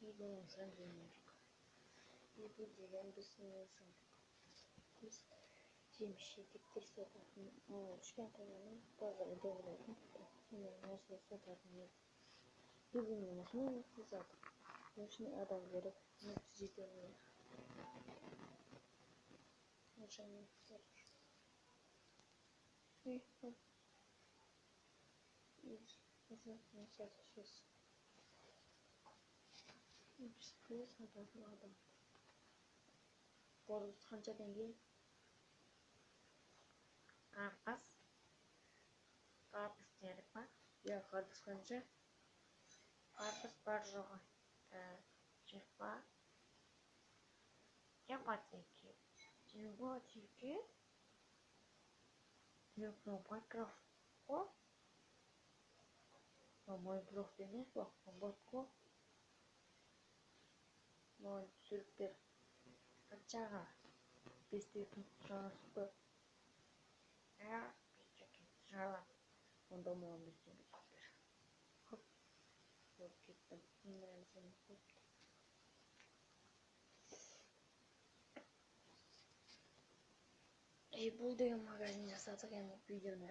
이거는 사람들이니까. 이거 деген біздің өзің. Biz жемші тектер сататын, кішкентай ғана базарда болатын нәрсе сататын еді. Өзімнің машинаны сатып, машина адам керек, жете алмай. Машина сатып. Машина сатып. Бізге сататын адам. Борыз қанша теңге? Karpuz dedik mi? Ya karpuz қанша? Karpuz var жоғы. Жиырма. Жиырма теңге. 20 теңге? Майнкрафт қой? Майнкрафт емес, қымбат қой. Маған түсіріп бер. Қаншаға? 5 теңге жарасып па? Жарас. Онда маған 5 теңге түсіріп бер. Болып кеттім. Бұл деген магазин жасадық, енді видеоны